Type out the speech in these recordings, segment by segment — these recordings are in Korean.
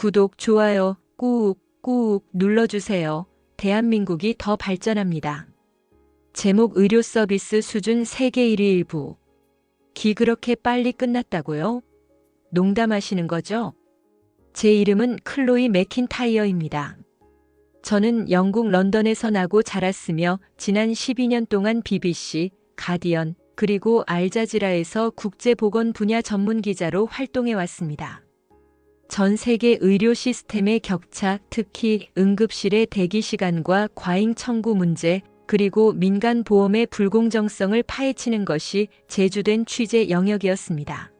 구독, 좋아요 꾹꾹 눌러주세요. 대한민국이 더 발전합니다. 제목 의료 서비스 수준 세계 1위 일부. 기 그렇게 빨리 끝났다고요? 농담하시는 거죠? 제 이름은 클로이 맥킨타이어입니다. 저는 영국 런던에서 나고 자랐으며 지난 12년 동안 BBC, 가디언, 그리고 알자지라에서 국제보건 분야 전문 기자로 활동해 왔습니다. 전 세계 의료 시스템의 격차, 특히 응급실의 대기 시간과 과잉 청구 문제, 그리고 민간 보험의 불공정성을 파헤치는 것이 제주된 취재 영역이었습니다.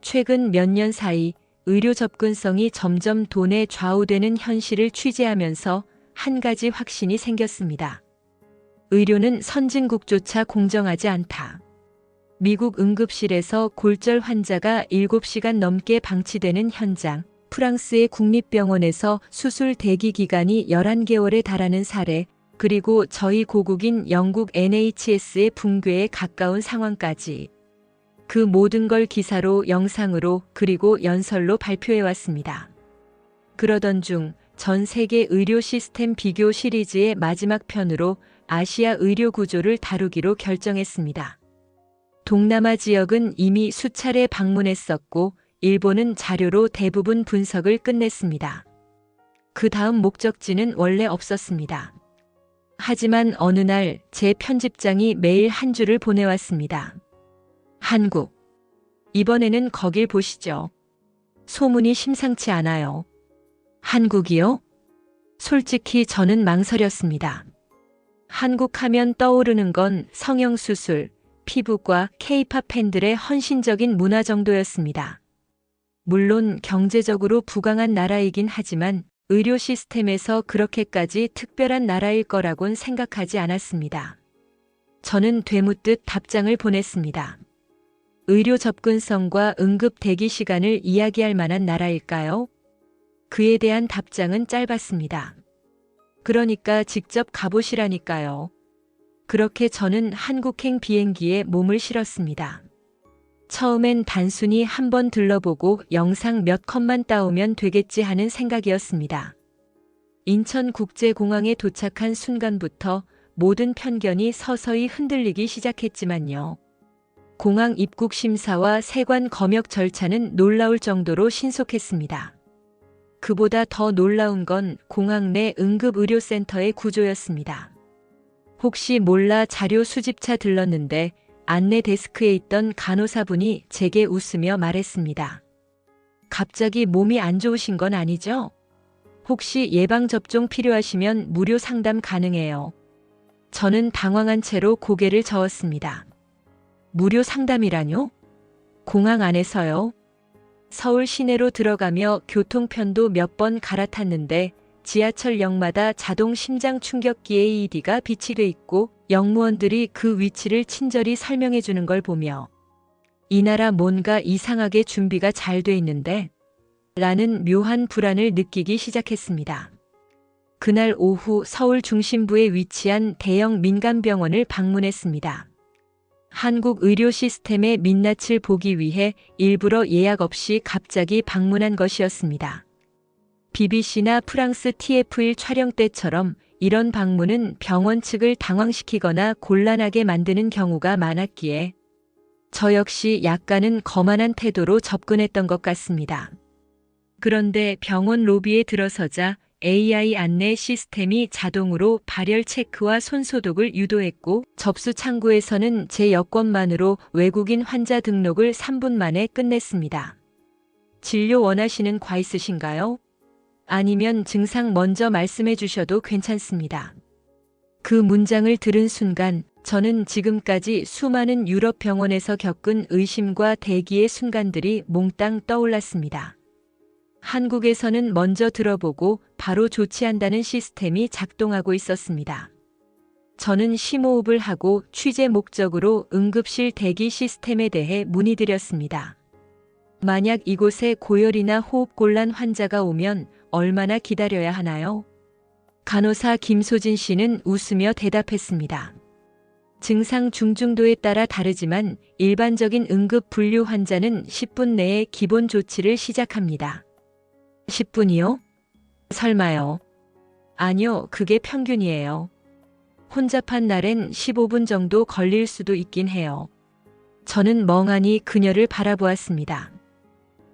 최근 몇 년 사이 의료 접근성이 점점 돈에 좌우되는 현실을 취재하면서 한 가지 확신이 생겼습니다. 의료는 선진국조차 공정하지 않다. 미국 응급실에서 골절 환자가 7시간 넘게 방치되는 현장, 프랑스의 국립병원에서 수술 대기 기간이 11개월에 달하는 사례, 그리고 저희 고국인 영국 NHS의 붕괴에 가까운 상황까지. 그 모든 걸 기사로, 영상으로, 그리고 연설로 발표해왔습니다. 그러던 중 전 세계 의료 시스템 비교 시리즈의 마지막 편으로 아시아 의료 구조를 다루기로 결정했습니다. 동남아 지역은 이미 수차례 방문했었고, 일본은 자료로 대부분 분석을 끝냈습니다. 그 다음 목적지는 원래 없었습니다. 하지만 어느 날 제 편집장이 매일 한 줄을 보내왔습니다. 한국. 이번에는 거길 보시죠. 소문이 심상치 않아요. 한국이요? 솔직히 저는 망설였습니다. 한국 하면 떠오르는 건 성형수술, 피부과 K-팝 팬들의 헌신적인 문화 정도였습니다. 물론 경제적으로 부강한 나라이긴 하지만 의료 시스템에서 그렇게까지 특별한 나라일 거라곤 생각하지 않았습니다. 저는 되묻듯 답장을 보냈습니다. 의료 접근성과 응급 대기 시간을 이야기할 만한 나라일까요? 그에 대한 답장은 짧았습니다. 그러니까 직접 가보시라니까요. 그렇게 저는 한국행 비행기에 몸을 실었습니다. 처음엔 단순히 한번 들러보고 영상 몇 컷만 따오면 되겠지 하는 생각이었습니다. 인천국제공항에 도착한 순간부터 모든 편견이 서서히 흔들리기 시작했지만요. 공항 입국 심사와 세관 검역 절차는 놀라울 정도로 신속했습니다. 그보다 더 놀라운 건 공항 내 응급의료센터의 구조였습니다. 혹시 몰라 자료 수집차 들렀는데 안내 데스크에 있던 간호사분이 제게 웃으며 말했습니다. 갑자기 몸이 안 좋으신 건 아니죠? 혹시 예방접종 필요하시면 무료 상담 가능해요. 저는 당황한 채로 고개를 저었습니다. 무료 상담이라뇨? 공항 안에서요? 서울 시내로 들어가며 교통편도 몇 번 갈아탔는데 지하철역마다 자동 심장 충격기 AED가 비치돼 있고 역무원들이 그 위치를 친절히 설명해 주는 걸 보며 이 나라 뭔가 이상하게 준비가 잘 돼 있는데? 라는 묘한 불안을 느끼기 시작했습니다. 그날 오후 서울 중심부에 위치한 대형 민간병원을 방문했습니다. 한국 의료 시스템의 민낯을 보기 위해 일부러 예약 없이 갑자기 방문한 것이었습니다. BBC나 프랑스 TF1 촬영 때처럼 이런 방문은 병원 측을 당황시키거나 곤란하게 만드는 경우가 많았기에 저 역시 약간은 거만한 태도로 접근했던 것 같습니다. 그런데 병원 로비에 들어서자 AI 안내 시스템이 자동으로 발열 체크와 손소독을 유도했고 접수 창구에서는 제 여권만으로 외국인 환자 등록을 3분 만에 끝냈습니다. 진료 원하시는 과 있으신가요? 아니면 증상 먼저 말씀해 주셔도 괜찮습니다. 그 문장을 들은 순간 저는 지금까지 수많은 유럽 병원에서 겪은 의심과 대기의 순간들이 몽땅 떠올랐습니다. 한국에서는 먼저 들어보고 바로 조치한다는 시스템이 작동하고 있었습니다. 저는 심호흡을 하고 취재 목적으로 응급실 대기 시스템에 대해 문의드렸습니다. 만약 이곳에 고열이나 호흡곤란 환자가 오면 얼마나 기다려야 하나요? 간호사 김소진 씨는 웃으며 대답했습니다. 증상 중증도에 따라 다르지만 일반적인 응급 분류 환자는 10분 내에 기본 조치를 시작합니다. 10분이요? 설마요. 아니요, 그게 평균이에요. 혼잡한 날엔 15분 정도 걸릴 수도 있긴 해요. 저는 멍하니 그녀를 바라보았습니다.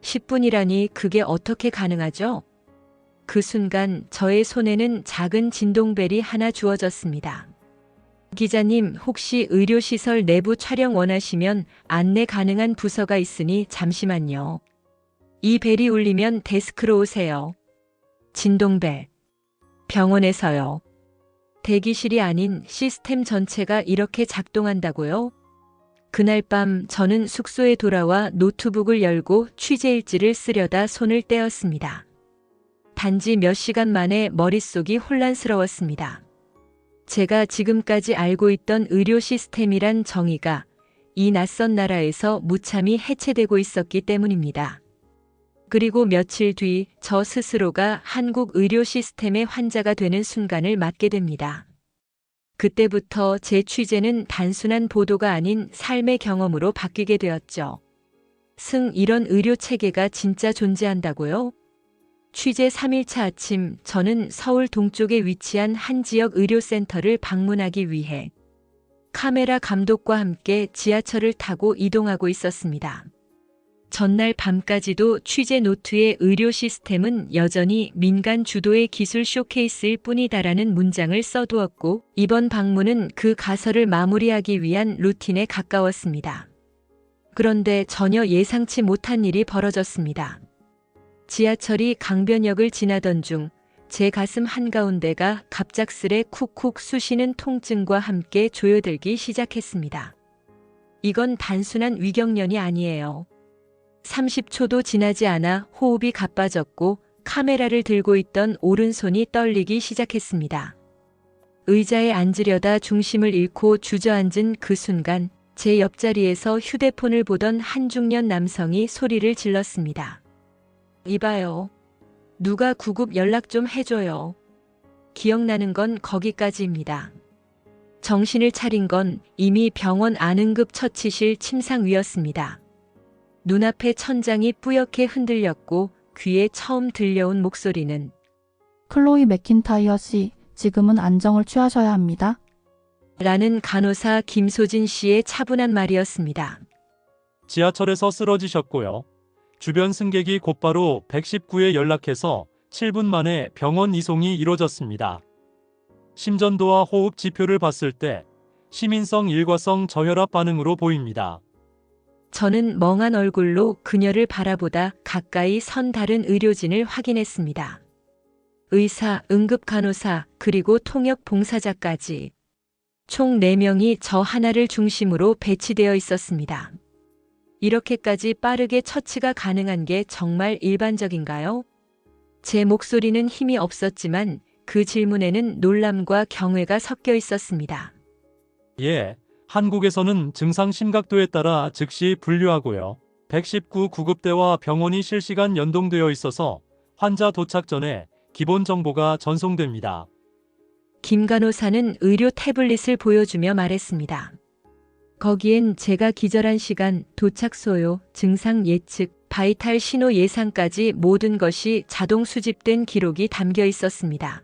10분이라니 그게 어떻게 가능하죠? 그 순간 저의 손에는 작은 진동벨이 하나 주어졌습니다. 기자님, 혹시 의료시설 내부 촬영 원하시면 안내 가능한 부서가 있으니 잠시만요. 이 벨이 울리면 데스크로 오세요. 진동벨. 병원에서요. 대기실이 아닌 시스템 전체가 이렇게 작동한다고요? 그날 밤 저는 숙소에 돌아와 노트북을 열고 취재일지를 쓰려다 손을 떼었습니다. 단지 몇 시간 만에 머릿속이 혼란스러웠습니다. 제가 지금까지 알고 있던 의료 시스템이란 정의가 이 낯선 나라에서 무참히 해체되고 있었기 때문입니다. 그리고 며칠 뒤 저 스스로가 한국 의료 시스템의 환자가 되는 순간을 맞게 됩니다. 그때부터 제 취재는 단순한 보도가 아닌 삶의 경험으로 바뀌게 되었죠. 이런 의료 체계가 진짜 존재한다고요? 취재 3일차 아침, 저는 서울 동쪽에 위치한 한 지역 의료센터를 방문하기 위해 카메라 감독과 함께 지하철을 타고 이동하고 있었습니다. 전날 밤까지도 취재 노트에 의료 시스템은 여전히 민간 주도의 기술 쇼케이스일 뿐이다라는 문장을 써두었고, 이번 방문은 그 가설을 마무리하기 위한 루틴에 가까웠습니다. 그런데 전혀 예상치 못한 일이 벌어졌습니다. 지하철이 강변역을 지나던 중 제 가슴 한가운데가 갑작스레 쿡쿡 쑤시는 통증과 함께 조여들기 시작했습니다. 이건 단순한 위경련이 아니에요. 30초도 지나지 않아 호흡이 가빠졌고 카메라를 들고 있던 오른손이 떨리기 시작했습니다. 의자에 앉으려다 중심을 잃고 주저앉은 그 순간 제 옆자리에서 휴대폰을 보던 한 중년 남성이 소리를 질렀습니다. 이봐요. 누가 구급 연락 좀 해줘요. 기억나는 건 거기까지입니다. 정신을 차린 건 이미 병원 안응급 처치실 침상 위였습니다. 눈앞의 천장이 뿌옇게 흔들렸고 귀에 처음 들려온 목소리는 클로이 맥킨타이어 씨, 지금은 안정을 취하셔야 합니다. 라는 간호사 김소진 씨의 차분한 말이었습니다. 지하철에서 쓰러지셨고요. 주변 승객이 곧바로 119에 연락해서 7분 만에 병원 이송이 이뤄졌습니다. 심전도와 호흡 지표를 봤을 때 시민성 일과성 저혈압 반응으로 보입니다. 저는 멍한 얼굴로 그녀를 바라보다 가까이 선 다른 의료진을 확인했습니다. 의사, 응급간호사, 그리고 통역 봉사자까지. 총 4명이 저 하나를 중심으로 배치되어 있었습니다. 이렇게까지 빠르게 처치가 가능한 게 정말 일반적인가요? 제 목소리는 힘이 없었지만 그 질문에는 놀람과 경외가 섞여 있었습니다. 예, 한국에서는 증상 심각도에 따라 즉시 분류하고요. 119 구급대와 병원이 실시간 연동되어 있어서 환자 도착 전에 기본 정보가 전송됩니다. 김 간호사는 의료 태블릿을 보여주며 말했습니다. 거기엔 제가 기절한 시간, 도착 소요, 증상 예측, 바이탈 신호 예상까지 모든 것이 자동 수집된 기록이 담겨 있었습니다.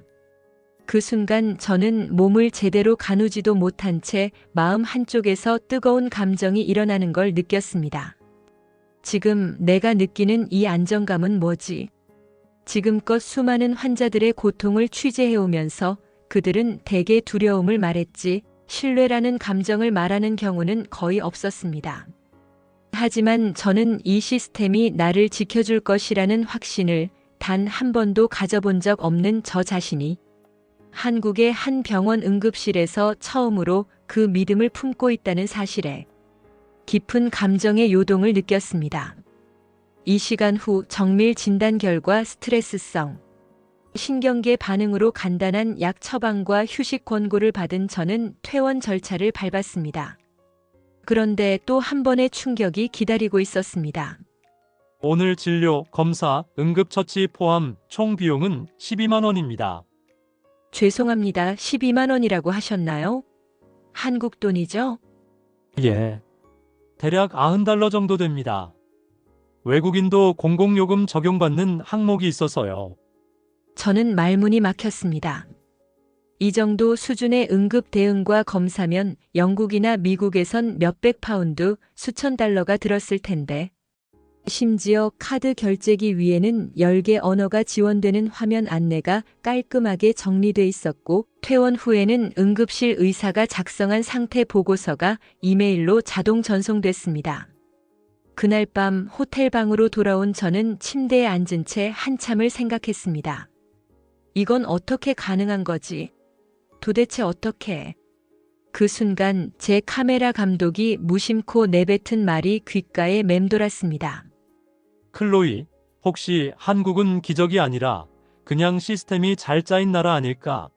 그 순간 저는 몸을 제대로 가누지도 못한 채 마음 한쪽에서 뜨거운 감정이 일어나는 걸 느꼈습니다. 지금 내가 느끼는 이 안정감은 뭐지? 지금껏 수많은 환자들의 고통을 취재해오면서 그들은 대개 두려움을 말했지 신뢰라는 감정을 말하는 경우는 거의 없었습니다. 하지만 저는 이 시스템이 나를 지켜줄 것이라는 확신을 단 한 번도 가져본 적 없는 저 자신이 한국의 한 병원 응급실에서 처음으로 그 믿음을 품고 있다는 사실에 깊은 감정의 요동을 느꼈습니다. 이 시간 후 정밀 진단 결과 스트레스성 신경계 반응으로 간단한 약 처방과 휴식 권고를 받은 저는 퇴원 절차를 밟았습니다. 그런데 또 한 번의 충격이 기다리고 있었습니다. 오늘 진료, 검사, 응급처치 포함 총 비용은 12만 원입니다. 죄송합니다. 12만 원이라고 하셨나요? 한국 돈이죠? 예. 대략 $90 정도 됩니다. 외국인도 공공요금 적용받는 항목이 있어서요. 저는 말문이 막혔습니다. 이 정도 수준의 응급 대응과 검사면 영국이나 미국에선 몇백 파운드, 수천 달러가 들었을 텐데. 심지어 카드 결제기 위에는 10개 언어가 지원되는 화면 안내가 깔끔하게 정리돼 있었고, 퇴원 후에는 응급실 의사가 작성한 상태 보고서가 이메일로 자동 전송됐습니다. 그날 밤 호텔 방으로 돌아온 저는 침대에 앉은 채 한참을 생각했습니다. 이건 어떻게 가능한 거지? 도대체 어떻게? 그 순간 제 카메라 감독이 무심코 내뱉은 말이 귓가에 맴돌았습니다. 클로이, 혹시 한국은 기적이 아니라 그냥 시스템이 잘 짜인 나라 아닐까?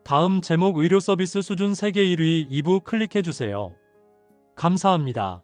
다음 제목 의료 서비스 수준 세계 1위 2부 클릭해주세요. 감사합니다.